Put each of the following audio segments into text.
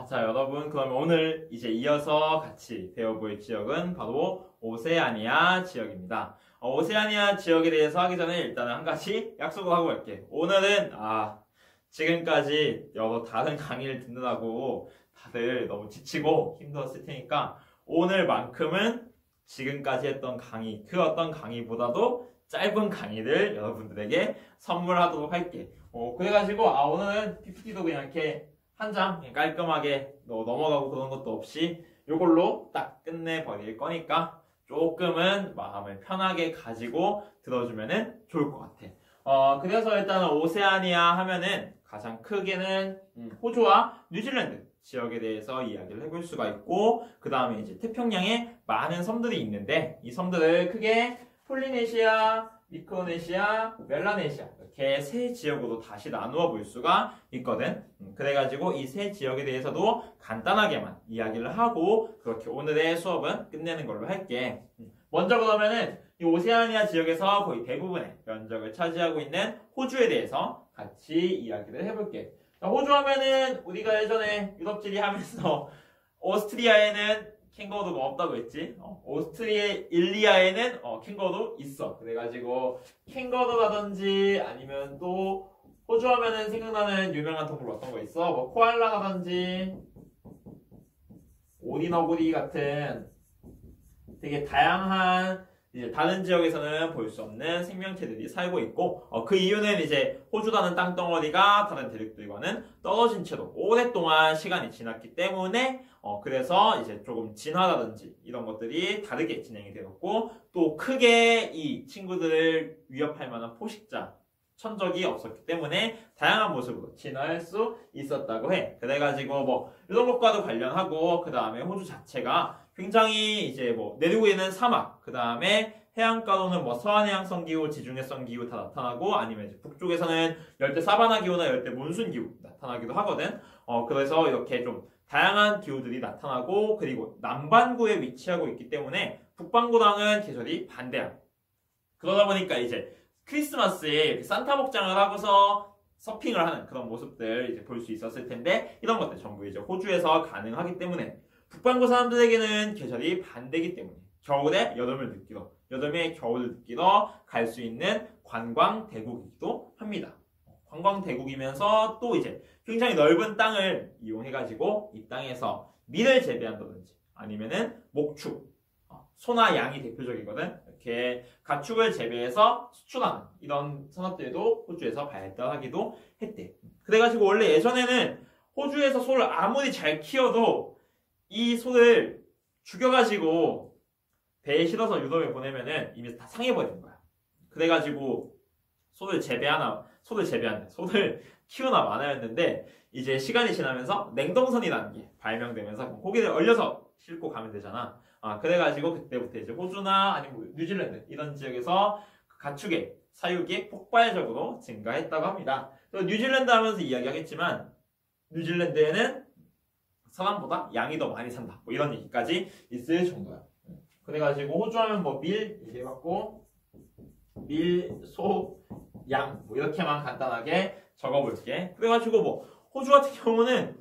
자, 여러분, 그럼 오늘 이제 이어서 같이 배워볼 지역은 바로 오세아니아 지역입니다. 오세아니아 지역에 대해서 하기 전에 일단은 한 가지 약속을 하고 갈게. 오늘은, 지금까지 여러 다른 강의를 듣느라고 다들 너무 지치고 힘들었을 테니까 오늘만큼은 지금까지 했던 강의, 그 어떤 강의보다도 짧은 강의를 여러분들에게 선물하도록 할게. 그래가지고, 오늘은 PPT도 그냥 이렇게 한 장 깔끔하게 넘어가고 그런 것도 없이 이걸로 딱 끝내버릴 거니까 조금은 마음을 편하게 가지고 들어주면은 좋을 것 같아. 그래서 일단은 오세아니아 하면은 가장 크게는 호주와 뉴질랜드 지역에 대해서 이야기를 해볼 수가 있고, 그 다음에 이제 태평양에 많은 섬들이 있는데 이 섬들을 크게 폴리네시아, 미크로네시아, 멜라네시아 이렇게 세 지역으로 다시 나누어 볼 수가 있거든. 그래가지고 이 세 지역에 대해서도 간단하게만 이야기를 하고 그렇게 오늘의 수업은 끝내는 걸로 할게. 먼저 그러면은 이 오세아니아 지역에서 거의 대부분의 면적을 차지하고 있는 호주에 대해서 같이 이야기를 해볼게. 자, 호주 하면은 우리가 예전에 유럽지리 하면서 오스트리아에는 캥거루가 없다고 했지. 오스트리아에는 캥거루 있어. 그래가지고 캥거루라든지 아니면 또 호주 하면은 생각나는 유명한 동물 어떤 거 있어? 뭐 코알라라든지 오리너구리 같은 되게 다양한 이제 다른 지역에서는 볼 수 없는 생명체들이 살고 있고, 그 이유는 이제 호주라는 땅덩어리가 다른 대륙들과는 떨어진 채로 오랫동안 시간이 지났기 때문에 그래서 이제 조금 진화라든지 이런 것들이 다르게 진행이 되었고, 또 크게 이 친구들을 위협할 만한 포식자 천적이 없었기 때문에 다양한 모습으로 진화할 수 있었다고 해. 그래가지고 뭐 이런 것과도 관련하고, 그 다음에 호주 자체가 굉장히 이제 뭐 내륙에 있는 사막, 그 다음에 해안가로는 뭐 서한해양성 기후, 지중해성 기후 다 나타나고, 아니면 이제 북쪽에서는 열대 사바나 기후나 열대 몬순 기후 나타나기도 하거든. 그래서 이렇게 좀 다양한 기후들이 나타나고, 그리고 남반구에 위치하고 있기 때문에 북반구랑은 계절이 반대야. 그러다 보니까 이제 크리스마스에 산타 복장을 하고서 서핑을 하는 그런 모습들 이제 볼 수 있었을 텐데, 이런 것들 전부 이제 호주에서 가능하기 때문에 북반구 사람들에게는 계절이 반대이기 때문에 겨울에 여름을 느끼러, 여름에 겨울을 느끼러 갈 수 있는 관광 대국이기도 합니다. 관광 대국이면서 또 이제 굉장히 넓은 땅을 이용해가지고 이 땅에서 밀을 재배한다든지 아니면은 목축, 소나 양이 대표적이거든. 이렇게 가축을 재배해서 수출하는 이런 산업들도 호주에서 발달하기도 했대. 그래가지고 원래 예전에는 호주에서 소를 아무리 잘 키워도 이 소를 죽여가지고 배에 실어서 유럽에 보내면은 이미 다 상해버리는 거야. 그래가지고 소를 키우나 마나였는데, 이제 시간이 지나면서 냉동선이라는 게 발명되면서 고기를 얼려서 싣고 가면 되잖아. 그래가지고 그때부터 이제 호주나 아니면 뉴질랜드 이런 지역에서 가축의 사육이 폭발적으로 증가했다고 합니다. 뉴질랜드 하면서 이야기하겠지만 뉴질랜드에는 사람보다 양이 더 많이 산다, 뭐 이런 얘기까지 있을 정도야. 그래가지고 호주 하면 뭐 밀 얘기해봤고, 밀, 소, 양 뭐 이렇게만 간단하게 적어볼게. 그래가지고 뭐 호주 같은 경우는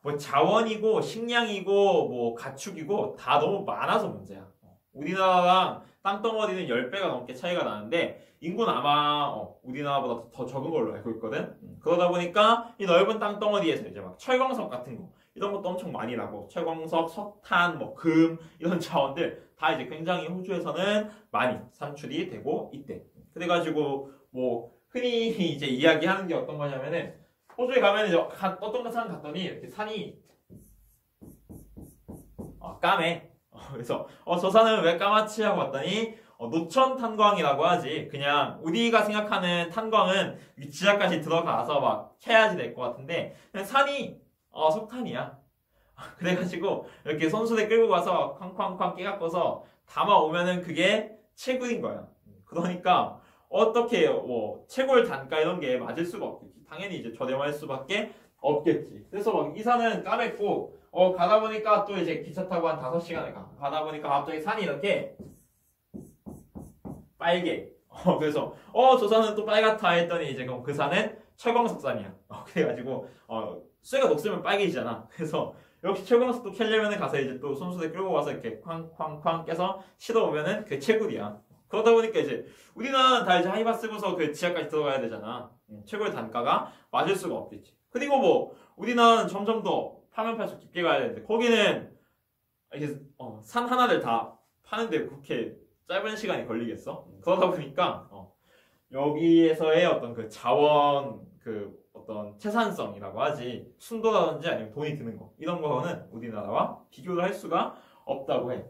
뭐 자원이고 식량이고 뭐 가축이고 다 너무 많아서 문제야. 우리나라랑 땅덩어리는 10배가 넘게 차이가 나는데 인구는 아마 우리나라보다 더 적은 걸로 알고 있거든. 그러다 보니까 이 넓은 땅덩어리에서 이제 막 철광석 같은 거 이런 것도 엄청 많이 나고, 철광석, 석탄, 뭐 금 이런 자원들 다 이제 굉장히 호주에서는 많이 산출이 되고 있대. 그래가지고 뭐 흔히 이제 이야기하는 게 어떤 거냐면은, 호주에 가면 이제 어떤 산 갔더니 이렇게 산이 까매. 그래서 저 산은 왜 까맣지 하고 봤더니 노천 탄광이라고 하지. 그냥 우리가 생각하는 탄광은 지하까지 들어가서 막 캐야지 될 것 같은데, 그냥 산이 석탄이야. 그래가지고 이렇게 손수레 끌고 가서 쾅쾅쾅 깨갖고서 담아오면은 그게 채굴인 거야. 그러니까 어떻게 뭐 채굴 단가 이런 게 맞을 수가 없겠지. 당연히 이제 저렴할 수밖에 없겠지. 그래서 막 이 산은 까맸고, 가다 보니까 또 이제 기차 타고 한 5시간을 가다 보니까 갑자기 산이 이렇게 빨개, 그래서 저 산은 또 빨갛다 했더니 이제 그럼 그 산은 철광석산이야. 그래가지고 쇠가 녹슬면 빨개지잖아. 그래서 역시 철광석도 캐려면 가서 이제 또 손수대 끌고 와서 이렇게 쾅쾅쾅 깨서 실어오면은 그게 채굴이야. 그러다 보니까 이제 우리나라는 다 이제 하이바 쓰고서 그 지하까지 들어가야 되잖아. 채굴 단가가 맞을 수가 없겠지. 그리고 뭐 우리나라는 점점 더 파면 팔수록 깊게 가야 되는데 거기는 이렇게 산 하나를 다 파는데 그렇게 짧은 시간이 걸리겠어? 그러다 보니까 여기에서의 어떤 그 자원 그 어떤 채산성이라고 하지 순도라든지 아니면 돈이 드는 거 이런 거는 우리나라와 비교를 할 수가 없다고 해.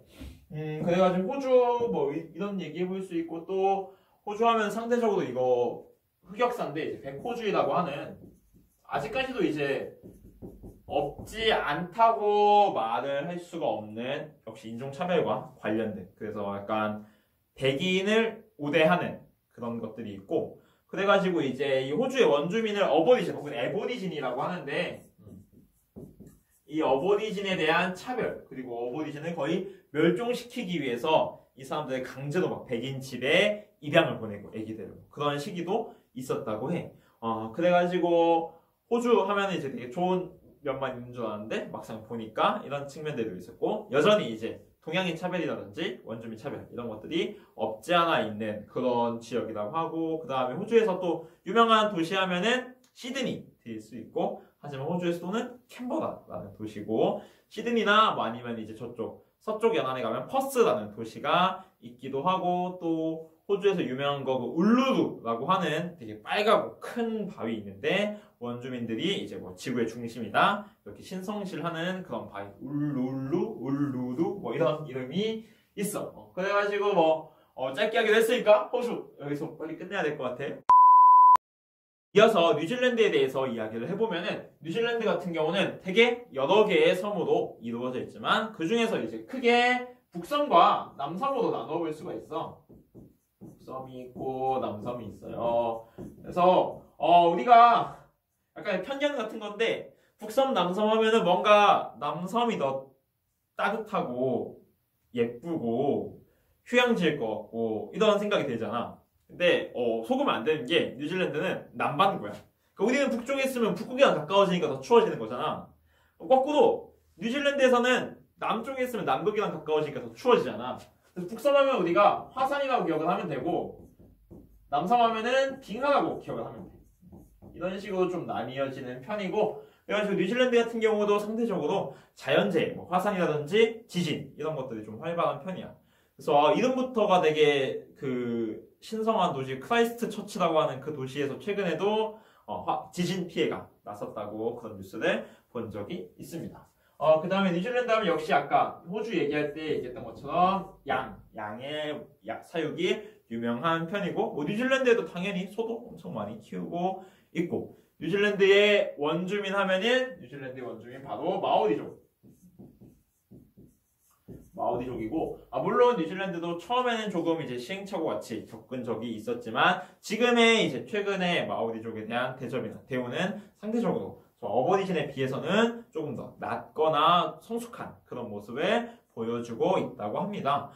그래가지고 호주 뭐 이런 얘기해 볼 수 있고 또 호주 하면 상대적으로 이거 흑역사인데 이제 백호주의라고 하는 아직까지도 이제 없지 않다고 말을 할 수가 없는 역시 인종차별과 관련된 그래서 약간 백인을 우대하는 그런 것들이 있고 그래가지고 이제 이 호주의 원주민을 어버리진 혹은 에보리진이라고 하는데 이 어버리진에 대한 차별 그리고 어버리진을 거의 멸종시키기 위해서 이 사람들을 강제로 막 백인 집에 입양을 보내고 애기들을 그런 시기도 있었다고 해. 그래가지고 호주 하면 이제 되게 좋은 면만 있는 줄 알았는데 막상 보니까 이런 측면들도 있었고 여전히 이제 동양인 차별이라든지 원주민 차별 이런 것들이 없지 않아 있는 그런 지역이라고 하고 그 다음에 호주에서 또 유명한 도시 하면은 시드니 될 수 있고 하지만 호주의 수도는 캔버라라는 도시고 시드니나 뭐 아니면 이제 저쪽 서쪽 연안에 가면 퍼스라는 도시가 있기도 하고 또 호주에서 유명한 거 그 울루루라고 하는 되게 빨갛고 큰 바위 있는데 원주민들이 이제 뭐 지구의 중심이다 이렇게 신성실하는 그런 바위 울루루 뭐 이런 이름이 있어. 그래가지고 뭐 짧게 하기로 했으니까 호주 여기서 빨리 끝내야 될 것 같아. 이어서 뉴질랜드에 대해서 이야기를 해보면은 뉴질랜드 같은 경우는 되게 여러 개의 섬으로 이루어져 있지만 그 중에서 이제 크게 북섬과 남섬으로 나눠볼 수가 있어. 북섬이 있고 남섬이 있어요. 그래서 우리가 약간 편견 같은 건데 북섬 남섬 하면은 뭔가 남섬이 더 따뜻하고 예쁘고 휴양지일 것 같고 이런 생각이 들잖아. 근데 속으면 안 되는 게 뉴질랜드는 남반구야. 그러니까 우리는 북쪽에 있으면 북극이랑 가까워지니까 더 추워지는 거잖아. 거꾸로 뉴질랜드에서는 남쪽에 있으면 남극이랑 가까워지니까 더 추워지잖아. 그래서 북섬하면 우리가 화산이라고 기억을 하면 되고 남섬하면은 빙하라고 기억을 하면 돼. 이런 식으로 좀 나뉘어지는 편이고 그래가지고 뉴질랜드 같은 경우도 상대적으로 자연재해, 뭐 화산이라든지 지진 이런 것들이 좀 활발한 편이야. 그래서 이름부터가 되게 그 신성한 도시 크라이스트 처치라고 하는 그 도시에서 최근에도 지진 피해가 났었다고 그런 뉴스를 본 적이 있습니다. 그 다음에 뉴질랜드 하면 역시 아까 호주 얘기할 때 얘기했던 것처럼 양의 사육이 유명한 편이고 뭐 뉴질랜드에도 당연히 소도 엄청 많이 키우고 있고 뉴질랜드의 원주민 하면은 뉴질랜드의 원주민 바로 마오리족이고 물론 뉴질랜드도 처음에는 조금 이제 시행착오 같이 겪은 적이 있었지만 지금의 이제 최근에 마오리족에 대한 대접이나 대우는 상대적으로 어버리진에 비해서는 조금 더 낮거나 성숙한 그런 모습을 보여주고 있다고 합니다.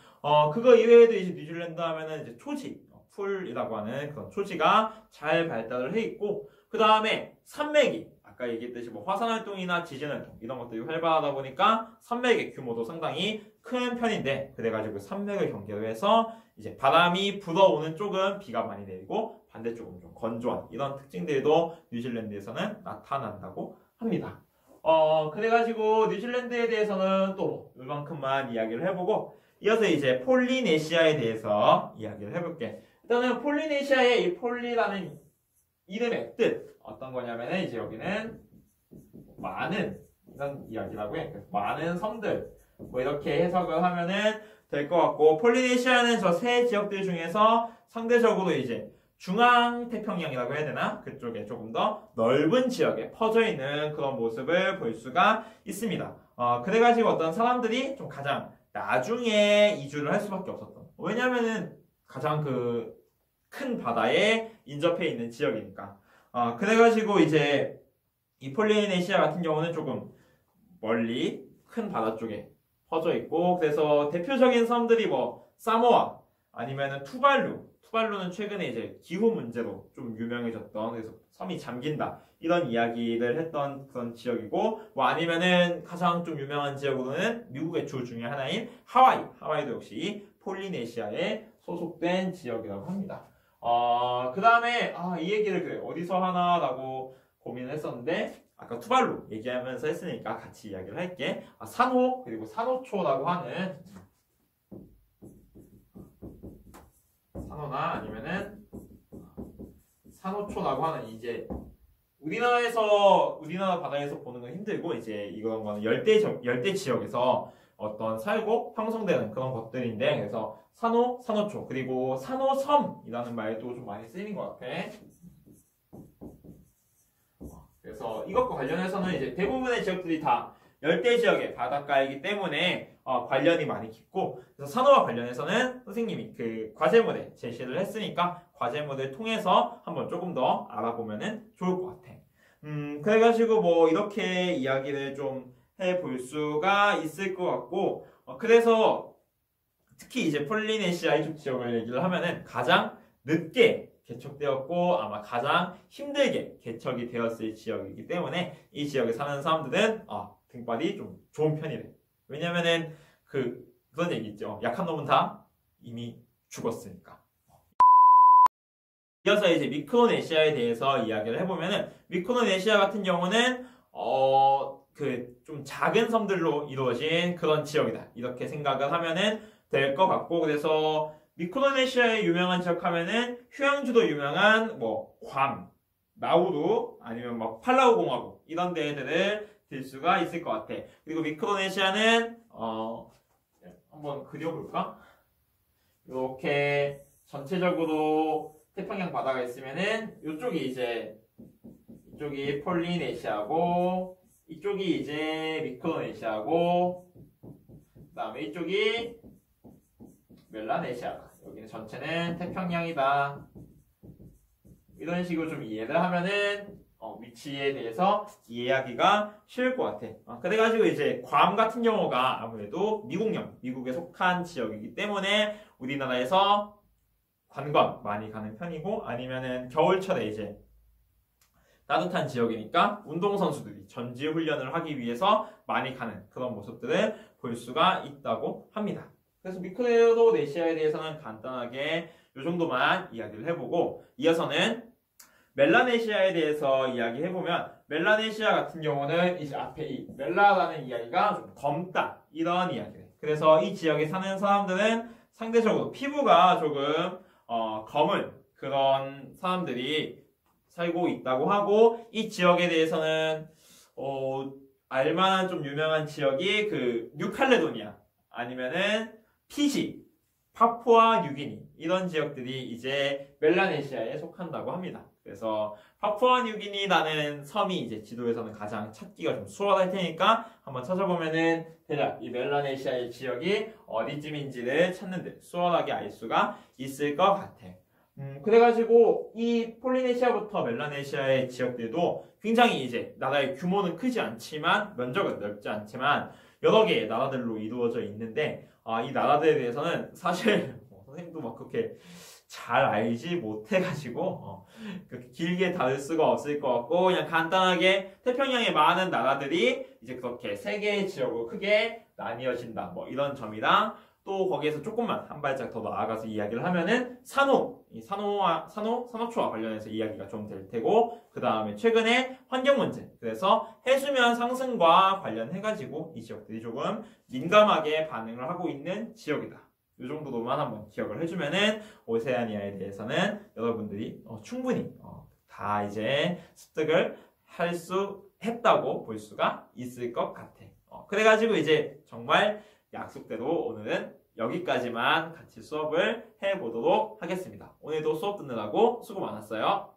그거 이외에도 이제 뉴질랜드 하면은 이제 초지, 풀이라고 하는 그런 초지가 잘 발달을 해 있고 그 다음에 산맥이 아까 얘기했듯이 뭐 화산 활동이나 지진 활동 이런 것들이 활발하다 보니까 산맥의 규모도 상당히 큰 편인데 그래가지고 산맥을 경계로 해서 이제 바람이 불어오는 쪽은 비가 많이 내리고 반대쪽은 좀 건조한 이런 특징들도 뉴질랜드에서는 나타난다고 합니다. 그래가지고 뉴질랜드에 대해서는 또 이만큼만 이야기를 해보고 이어서 이제 폴리네시아에 대해서 이야기를 해볼게. 일단은 폴리네시아의 이 폴리라는 이름의 뜻 어떤 거냐면은 이제 여기는 많은 이런 이야기라고 해. 많은 섬들 뭐 이렇게 해석을 하면은 될 것 같고 폴리네시아는 저 세 지역들 중에서 상대적으로 이제 중앙 태평양이라고 해야 되나? 그쪽에 조금 더 넓은 지역에 퍼져 있는 그런 모습을 볼 수가 있습니다. 그래가지고 어떤 사람들이 좀 가장 나중에 이주를 할 수밖에 없었던. 왜냐면은 가장 그 큰 바다에 인접해 있는 지역이니까. 그래가지고 이제 이 폴리네시아 같은 경우는 조금 멀리 큰 바다 쪽에 퍼져 있고 그래서 대표적인 섬들이 뭐 사모아 아니면은 투발루는 최근에 이제 기후 문제로 좀 유명해졌던 그래서 섬이 잠긴다 이런 이야기를 했던 그런 지역이고 뭐 아니면은 가장 좀 유명한 지역으로는 미국의 주 중에 하나인 하와이도 역시 폴리네시아에 소속된 지역이라고 합니다. 그 다음에 이 얘기를 그래 어디서 하나라고 고민을 했었는데 아까 투발루 얘기하면서 했으니까 같이 이야기를 할게. 산호 그리고 산호초라고 하는 산호나 아니면은 산호초라고 하는 이제 우리나라 바다에서 보는 건 힘들고 이제 이런 거는 열대 지역에서 어떤 살고 형성되는 그런 것들인데 그래서 산호, 산호초 그리고 산호섬이라는 말도 좀 많이 쓰이는 것 같아. 그래서 이것과 관련해서는 이제 대부분의 지역들이 다 열대 지역의 바닷가이기 때문에 관련이 많이 깊고 그래서 산호와 관련해서는 선생님이 그 과제물에 제시를 했으니까 과제물을 통해서 한번 조금 더 알아보면은 좋을 것 같아. 그래가지고 뭐 이렇게 이야기를 좀 해볼 수가 있을 것 같고 그래서 특히 이제 폴리네시아 이쪽 지역을 얘기를 하면은 가장 늦게 개척되었고 아마 가장 힘들게 개척이 되었을 지역이기 때문에 이 지역에 사는 사람들은 등발이 좀 좋은 편이래. 왜냐면은 그런 얘기 있죠. 약한 놈은 다 이미 죽었으니까. 이어서 이제 미크로네시아에 대해서 이야기를 해보면은 미크로네시아 같은 경우는 그 좀 작은 섬들로 이루어진 그런 지역이다. 이렇게 생각을 하면은 될 것 같고 그래서 미크로네시아의 유명한 지역 하면은 휴양지도 유명한 뭐 괌, 나우루 아니면 막 팔라우 공화국 이런 데들을 들 수가 있을 것 같아. 그리고 미크로네시아는 한번 그려볼까? 이렇게 전체적으로 태평양 바다가 있으면은 이쪽이 폴리네시아고 이쪽이 이제 미크로네시아고 그다음에 이쪽이 멜라네시아가 여기는 전체는 태평양이다. 이런 식으로 좀 이해를 하면은 위치에 대해서 이해하기가 쉬울 것 같아. 그래가지고 이제 괌 같은 경우가 아무래도 미국에 속한 지역이기 때문에 우리나라에서 관광 많이 가는 편이고 아니면은 겨울철에 이제 따뜻한 지역이니까 운동선수들이 전지훈련을 하기 위해서 많이 가는 그런 모습들을 볼 수가 있다고 합니다. 그래서 미크로네시아에 대해서는 간단하게 이 정도만 이야기를 해보고 이어서는 멜라네시아에 대해서 이야기해보면 멜라네시아 같은 경우는 이제 앞에 이 멜라라는 이야기가 좀 검다 이런 이야기예요. 그래서 이 지역에 사는 사람들은 상대적으로 피부가 조금 검은 그런 사람들이 살고 있다고 하고 이 지역에 대해서는 알만한 좀 유명한 지역이 그 뉴칼레도니아 아니면은 피지, 파푸아 뉴기니 이런 지역들이 이제 멜라네시아에 속한다고 합니다. 그래서 파푸아 뉴기니라는 섬이 이제 지도에서는 가장 찾기가 좀 수월할 테니까 한번 찾아보면은 대략 이 멜라네시아의 지역이 어디쯤인지를 찾는데 수월하게 알 수가 있을 것 같아. 그래가지고 이 폴리네시아부터 멜라네시아의 지역들도 굉장히 이제 나라의 규모는 크지 않지만 면적은 넓지 않지만 여러 개의 나라들로 이루어져 있는데 이 나라들에 대해서는 사실 선생님도 막 그렇게 잘 알지 못해가지고 그렇게 길게 다룰 수가 없을 것 같고 그냥 간단하게 태평양의 많은 나라들이 이제 그렇게 세 개의 지역으로 크게 나뉘어진다 뭐 이런 점이랑 또 거기에서 조금만 한 발짝 더 나아가서 이야기를 하면은 산호초와 관련해서 이야기가 좀 될 테고 그 다음에 최근에 환경 문제 그래서 해수면 상승과 관련해가지고 이 지역들이 조금 민감하게 반응을 하고 있는 지역이다. 이 정도로만 한번 기억을 해주면은 오세아니아에 대해서는 여러분들이 충분히 다 이제 습득을 할 수 했다고 볼 수가 있을 것 같아. 그래가지고 이제 정말 약속대로 오늘은 여기까지만 같이 수업을 해보도록 하겠습니다. 오늘도 수업 듣느라고 수고 많았어요.